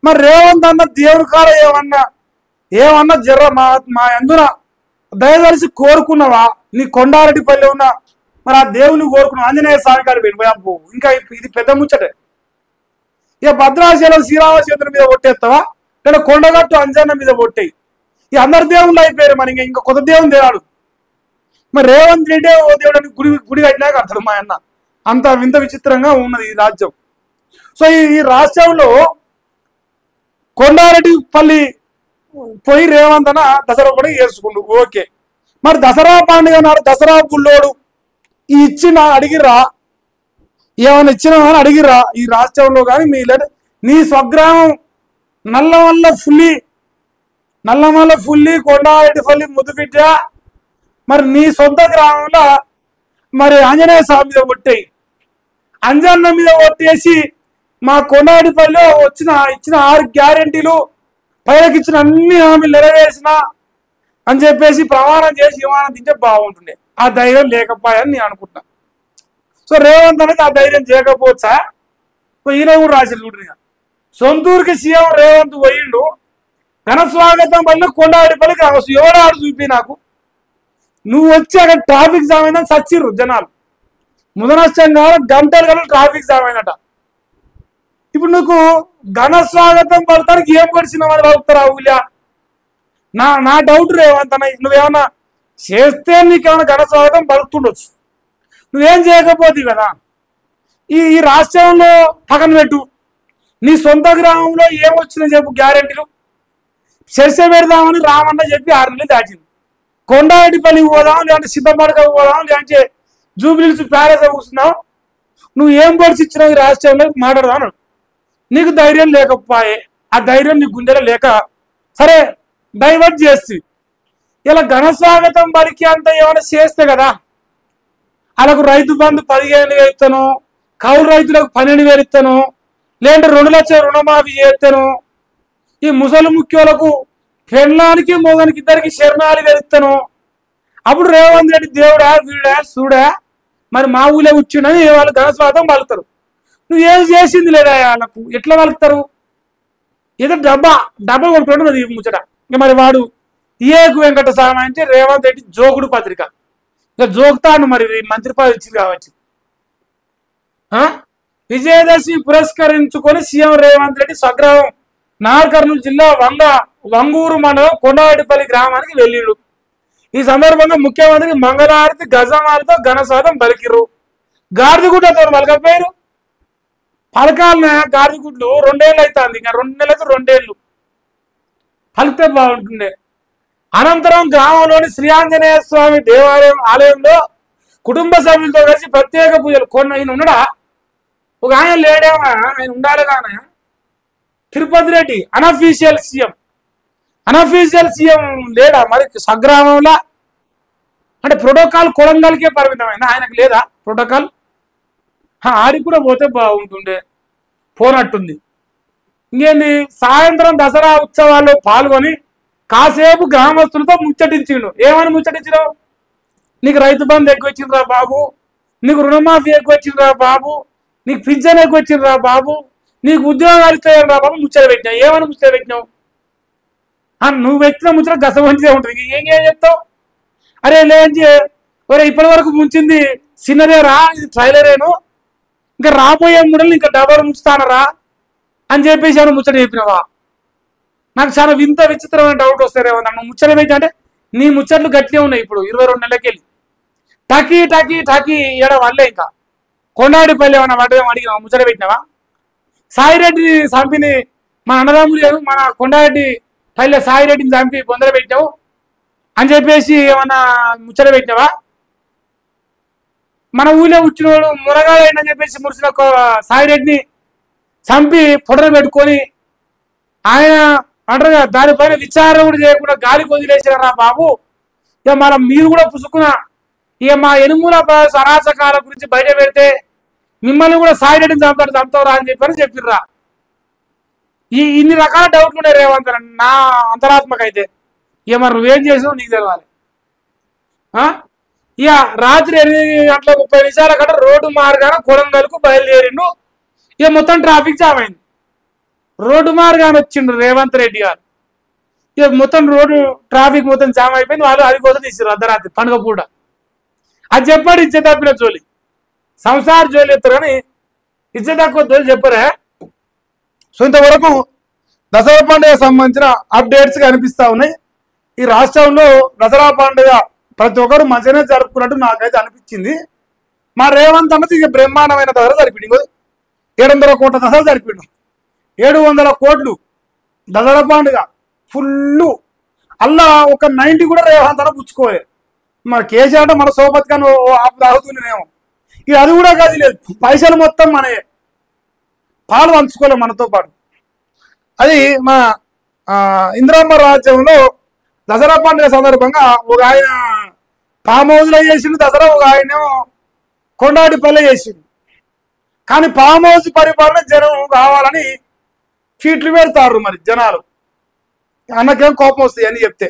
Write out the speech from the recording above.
మరి రేవంత్ అన్న దేవుని కాడ ఏమన్నా జర్ర మా ఎందున దయదలిసి కోరుకున్నావా? నీ కొండారెడ్డిపల్లి ఉన్న మరి ఆ దేవుని కోరుకున్నావు, ఆంజనేయ స్వామి కాడ పోయి ఇంకా ఇది పెద్ద ముచ్చటే. ఇక భద్రాచలం శ్రీరామచంద్రుని మీద కొట్టేస్తావా, లేదా కొండగట్టు అంజన్న మీద కొట్టేయి. ఈ అందరు దేవుళ్ళు అయిపోయారు, మరి ఇంకా కొత్త దేవుని దేవాడు. మరి రేవంత్ రెడ్డి ఓ దేవుడు గుడి కట్టినాక అర్థం మా అన్న. అంత వింత విచిత్రంగా ఉన్నది ఈ రాజ్యం. సో ఈ రాష్ట్రంలో కొండారెడ్డిపల్లి పోయి రేవంత్ అన్న దసరా కూడా చేసుకుండు, ఓకే. మరి దసరా పండుగ నాడు దసరా బుల్లోడు ఈ ఇచ్చిన అడిగిరా, ఏమైనా ఇచ్చినా అని అడిగిరా? ఈ రాష్ట్రంలో కానీ నీ స్వగ్రామం నల్లమల్ల ఫుల్లి కొండారెడ్డిపల్లి ముద్దుబిడ్డ, మరి నీ సొంత గ్రామంలో మరి ఆంజనేయ స్వామి మీద కొట్టేయి. అంజన్న మీద కొట్టేసి మా కొండారెడ్డిపల్లిలో ఇచ్చిన 6 గ్యారెంటీలు పైకి ఇచ్చిన అన్ని హామీలు నెరవేర్చిన అని చెప్పేసి ప్రమాణం చేసి విమానం తింటే బాగుంటుండే. ఆ ధైర్యం లేకపోయాని నేను అనుకుంటున్నా. సో రేవంత్ అనేది ఆ ధైర్యం చేయకపోవచ్చా? ఈయన కూడా రాశారు చూడండి. సొంతూరుకి సీఎం రేవంత్ పోయిండు, ఘన స్వాగతం పడిన కొండారెడ్డిపల్లికి రావచ్చు. ఎవడాడు చూపి నాకు. నువ్వు వచ్చి అక్కడ ట్రాఫిక్ జామ్ అయిందని సచ్చిర్రు జనాలు. ముదనష్టంగా గంటలు ట్రాఫిక్ జామ్ అయినట. ఇప్పుడు నీకు ఘన స్వాగతం పడతానికి ఏం పడిచిన వాళ్ళు పలుకుతారా ఊళ్ళా? నా డౌట్ రేవంత్ అన్న, నువ్వేమన్నా చేస్తే నీకేమైనా ఘన స్వాగతం పలుకుతుండొచ్చు, నువ్వేం చేయకపోతే కదా. ఈ రాష్ట్రంలో పక్కన పెట్టు, నీ సొంత గ్రామంలో ఏమొచ్చిందని చెప్పు గ్యారెంటీలు. చర్చ పెడదామని రామన్న చెప్పి 6 నెలలు దాటింది. కొండారెడ్డిపల్లికి పోదాం, లేదంటే సిద్ధపడకకు పోదాం, లేదంటే జూబ్లీహిల్స్ ప్యాలెస్ కూర్చున్నావు. నువ్వు ఏం పొడిచి ఇచ్చినావు ఈ రాష్ట్రంలో మాట్లాడదాను. నీకు ధైర్యం లేకపోయే, ఆ ధైర్యం నీ గుండెలో లేక సరే డైవర్ట్ చేసి ఇలా ఘన స్వాగతం పలికి అంత ఏమైనా చేస్తే కదా. వాళ్ళకు రైతు బంధు 15,000 ఇస్తాను, కౌలు రైతులకు 12,000 ఇస్తాను, లేదంటే 2 లక్షల రుణమాఫీ చేస్తాను, ఈ ముసలి ముఖ్యులకు పెళ్ళానికి మొగనికి ఇద్దరికి శరణాలు ఇస్తాను. అప్పుడు రేవంత్ రెడ్డి దేవుడా వీడా చూడా మరి మా ఊళ్ళో కూర్చుండని వాళ్ళు ఘన స్వాగతం పలుకుతారు. నువ్వేం చేసింది లేదా వాళ్ళకు, ఎట్లా పలుకుతారు? ఏదో డబ్బా కొట్టుకుంటున్నది ముచ్చట. ఇంకా మరి వాడు ఏకు వెంకట స్వామి అంటే రేవంత్ రెడ్డి జోకుడు పత్రిక, ఇక జోకుతాను మరి మంత్రి పదవి ఇచ్చింది కావచ్చు. విజయదశమి పురస్కరించుకొని సీఎం రేవంత్ రెడ్డి స్వగ్రామం నాగర్కర్నూలు జిల్లా వంగూరు మండలం కొండారెడ్డిపల్లి గ్రామానికి వెళ్ళిండు. ఈ సందర్భంగా ముఖ్యమంత్రికి మంగళహారతి గజమాలతో ఘనస్వాగతం పలికిర్రు. గాడిదగుడ్డతో పలకపోయారు. పలకాలన గాడిదగుడ్లు 2 ఏళ్ళు అవుతుంది, ఇంకా 2 నెలలు అయితే 2 ఏళ్ళు పలికితే బాగుంటుండే. అనంతరం గ్రామంలోని శ్రీ ఆంజనేయ స్వామి ఆలయంలో కుటుంబ సభ్యులతో కలిసి ప్రత్యేక పూజలు. ఈయన ఉన్నాడా? ఒక ఆయన లేడేమో, ఆయన ఉండాలి కానీ. తిరుపతి రెడ్డి అనఫీషియల్ సీఎం లేడా మరి స్వగ్రామంలో? అంటే ప్రోటోకాల్ కొడంగల్కే పరిమితమైంది, ఆయనకు లేదా ప్రోటోకాల్? ఆడికి కూడా పోతే బాగుంటుండే, పోనట్టుంది. ఇంకేంది, సాయంత్రం దసరా ఉత్సవాల్లో పాల్గొని కాసేపు గ్రామస్తులతో ముచ్చటించిండు. ఏమని ముచ్చటించినావు? నీకు రైతు బంధు ఎక్కువ వచ్చిందిరా బాబు, నీకు రుణమాఫీ ఎక్కువ వచ్చిందిరా బాబు, నీకు పింఛన్ ఎక్కువ వచ్చిందిరా బాబు, నీకు ఉద్యోగాలు ఇస్తాయని రా బాబు ముచ్చట పెట్టినావు. ఏమని ముచ్చట పెట్టినావు? నువ్వు పెట్టిన ముచ్చట గసవంటిదే ఉంటుంది, ఏం చెప్తావు? అరే లేంచి ఒరే ఇప్పటి వరకు ముంచింది చిన్నదేరా, ఇది ట్రైలరేను, ఇంకా రాబోయే మూడలు ఇంకా డబల్ ముంచుతానరా అని చెప్పేసి ఏమైనా ముచ్చట చెప్పినావా? నాకు చాలా వింత విచిత్రమైన డౌట్ వస్తారేమో. నువ్వు ముచ్చట పెట్టి అంటే నీ ముచ్చట్లు గట్టిగా ఉన్నాయి. ఇప్పుడు 22 నెలలకెళ్ళి టకీ ఇవ్వడం వల్లే ఇంకా కొండారెడ్డిపల్లి ఏమన్నా అడిగినావా? ముచ్చట పెట్టినావా? సాయిరెడ్డిని చంపిని మన అన్నదమ్ములు మన కొండారెడ్డిపల్లి సాయిరెడ్డిని చంపి బొందర పెట్టినావు అని చెప్పేసి ఏమన్నా ముచ్చట పెట్టినావా? మన ఊళ్ళో వచ్చిన వాడు మునగాడని చెప్పేసి మురిసిన సాయిరెడ్డిని చంపి పొడలు పెట్టుకొని ఆయన అంటారు కదా, దానిపైన విచారణ కూడా చేయకుండా గాలికి వదిలేసారా బాబు. ఇక మన మీరు కూడా పుసుకున్న ఇక మా ఎనుమూల అరాచకాల గురించి బయట పెడితే మిమ్మల్ని కూడా సాయిరెడ్డిని చంపుతారా అని చెప్పిర్రా. ఇన్ని రకాల డౌట్లు ఉన్నాయి రేవంత్ నా అంతరాత్మకైతే. ఇక మరి నువ్వేం చేసినావు నీకు తెలవాలి. ఇక రాత్రి 8:30 అక్కడ రోడ్డు మార్గాన కొడంగల్కు బయలుదేరిండు. ఇక మొత్తం ట్రాఫిక్ జామ్ అయింది. రోడ్డు మార్గాన్ని వచ్చిండు రేవంత్ రెడ్డి గారు. ఇక మొత్తం రోడ్డు ట్రాఫిక్ మొత్తం జామ్ అయిపోయింది. వాళ్ళు అది కోసం తీసారు అర్ధరాత్రి పండుగ పూట. అది చెప్పాడు ఇచ్చే తప్పిన జోలి, సంసార జోలి ఎత్తారు కానీ ఇచ్చే తక్కువ జోలి చెప్పారే. సో ఇంతవరకు దసరా పండుగ సంబంధించిన అప్డేట్స్ కనిపిస్తా ఉన్నాయి. ఈ రాష్ట్రంలో దసరా పండుగ ప్రతి ఒక్కరు మంచిగానే జరుపుకున్నట్టు నాకైతే అనిపించింది. మా రేవంత్ అన్నది ఇక బ్రహ్మాండమైన దసరా జరిపిండు. 700 కోట్ల దసరా జరిపిండు. 700 కోట్లు దసరా పండుగ ఫుల్. అల్లా ఒక 90 కూడా రేవంత్ అన్న పుచ్చుకోలే. మన కేసీఆర్ అంటే మన సోపతి కానీ ఆపు తాగుతుండేనేమో. ఇక అది కూడా కాదు లేదు, పైసలు మొత్తం మన పాలు పంచుకోలే మనతో పాటు. అది మా ఇందిరమ్మ రాజ్యంలో దసరా పండుగ సందర్భంగా ఒక ఆయన ఫామ్ హౌస్లో చేసిండు దసరా, ఒక ఆయనేమో కొండాటిపల్లె చేసిండు. కానీ ఫామ్ హౌస్ పరిపాలన జనం కావాలని ఫీట్లు పెడతారు మరి జనాలు. అన్నకేం కోపం వస్తాయి అని చెప్తే.